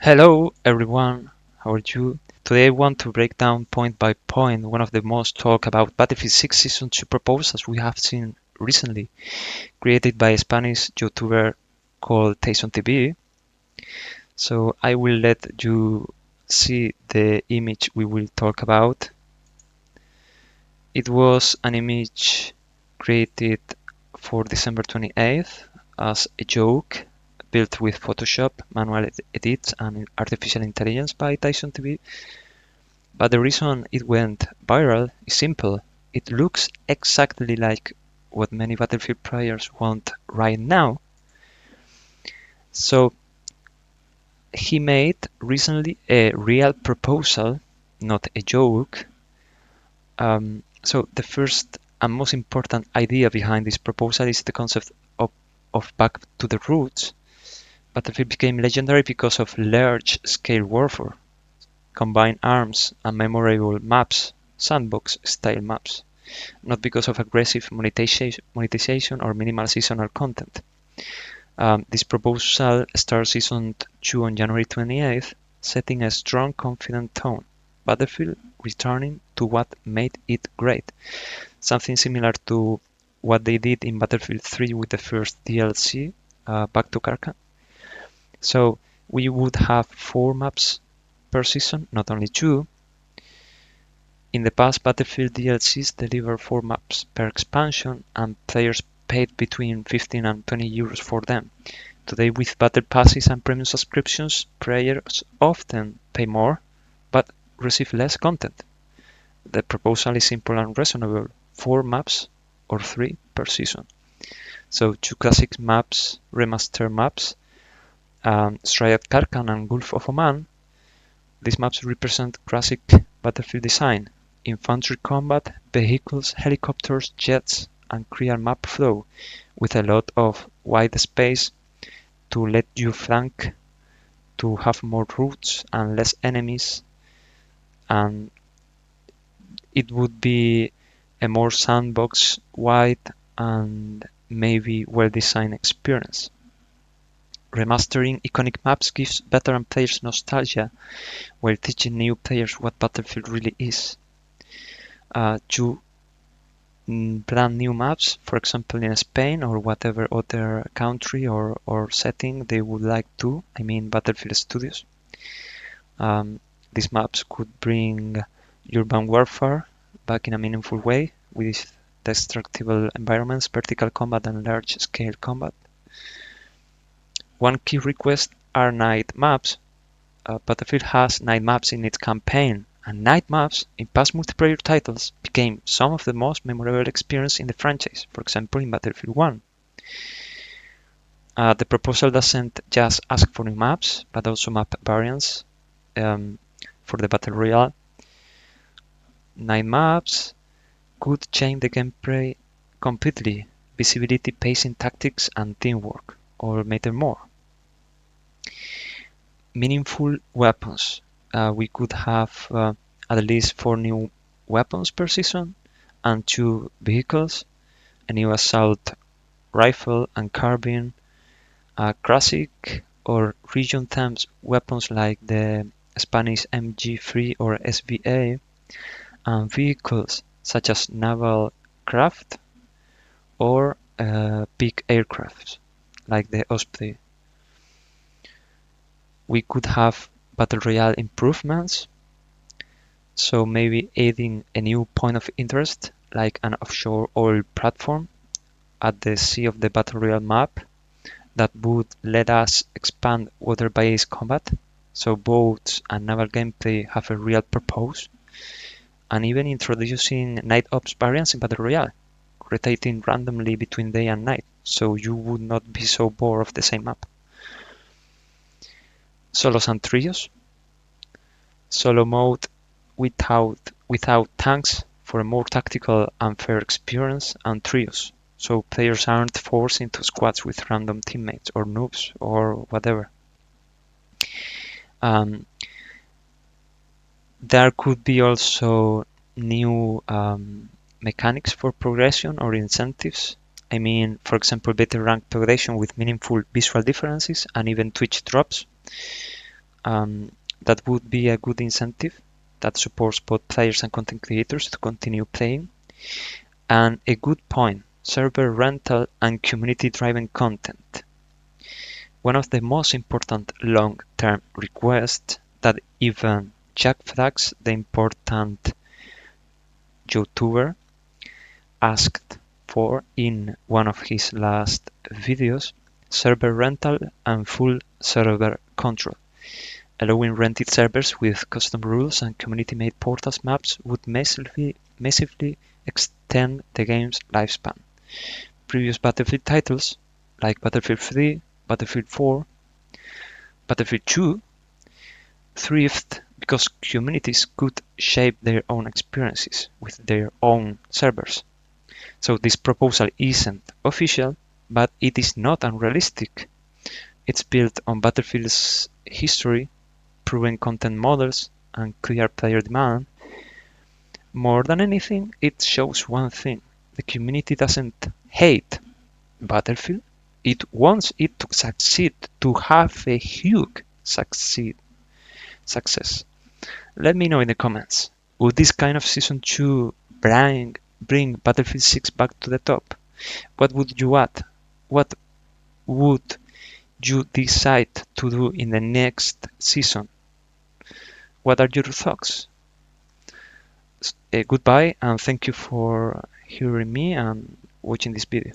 Hello everyone, how are you? Today I want to break down point by point one of the most talked about Battlefield 6 Season 2 proposals we have seen recently, created by a Spanish YouTuber called Taison TV. So I will let you see the image we will talk about. It was an image created for December 28th as a joke built with Photoshop, manual edits, and artificial intelligence by Taison TV. But the reason it went viral is simple. It looks exactly like what many Battlefield players want right now. So he made recently a real proposal, not a joke. So the first and most important idea behind this proposal is the concept of back to the roots. Battlefield became legendary because of large-scale warfare, combined arms, and memorable maps, sandbox-style maps, not because of aggressive monetization or minimal seasonal content. This proposal starts Season 2 on January 28th, setting a strong, confident tone. Battlefield returning to what made it great, something similar to what they did in Battlefield 3 with the first DLC, Back to Karka. So we would have 4 maps per season, not only 2. In the past, Battlefield DLCs delivered 4 maps per expansion, and players paid between 15 and 20 euros for them. Today, with battle passes and premium subscriptions, players often pay more but receive less content. The proposal is simple and reasonable: 4 maps or 3 per season. So 2 classic maps, remastered maps, Strayed Karkan and Gulf of Oman. These maps represent classic Battlefield design: infantry combat, vehicles, helicopters, jets, and clear map flow, with a lot of wide space to let you flank, to have more routes and less enemies, and it would be a more sandbox, wide, and maybe well-designed experience. Remastering iconic maps gives veteran players nostalgia while teaching new players what Battlefield really is. To brand new maps, for example in Spain or whatever other country or setting they would like to, I mean Battlefield Studios. These maps could bring urban warfare back in a meaningful way with destructible environments, vertical combat, and large-scale combat. One key request are night maps. Battlefield has night maps in its campaign, and night maps in past multiplayer titles became some of the most memorable experiences in the franchise, for example in Battlefield 1. The proposal doesn't just ask for new maps, but also map variants for the Battle Royale. Night maps could change the gameplay completely. Visibility, pacing, tactics, and teamwork all matter more. Meaningful weapons. We could have at least 4 new weapons per season and 2 vehicles, a new assault rifle and carbine, classic or region themed weapons like the Spanish MG3 or SVA, and vehicles such as naval craft or big aircraft like the Osprey. We could have Battle Royale improvements, so maybe adding a new point of interest like an offshore oil platform at the sea of the Battle Royale map that would let us expand water-based combat, so boats and naval gameplay have a real purpose, and even introducing night ops variants in Battle Royale, rotating randomly between day and night, so you would not be so bored of the same map. Solos and trios. Solo mode without tanks for a more tactical and fair experience, and trios, so players aren't forced into squads with random teammates or noobs or whatever. There could be also new mechanics for progression or incentives. I mean, for example, better rank progression with meaningful visual differences and even Twitch drops. That would be a good incentive that supports both players and content creators to continue playing. And a good point, server rental and community-driven content. One of the most important long-term requests that even Jack Flags, the important YouTuber, asked for in one of his last videos, server rental and full server control. Allowing rented servers with custom rules and community-made portals maps would massively extend the game's lifespan. Previous Battlefield titles, like Battlefield 3, Battlefield 4, Battlefield 2, thrived because communities could shape their own experiences with their own servers. So this proposal isn't official, but it is not unrealistic. It's built on Battlefield's history, proven content models, and clear player demand. More than anything, it shows one thing. The community doesn't hate Battlefield. It wants it to succeed, to have a huge success. Let me know in the comments. Would this kind of Season 2 bring Battlefield 6 back to the top? What would you add? What would you decide to do in the next season? What are your thoughts? Goodbye and thank you for hearing me and watching this video.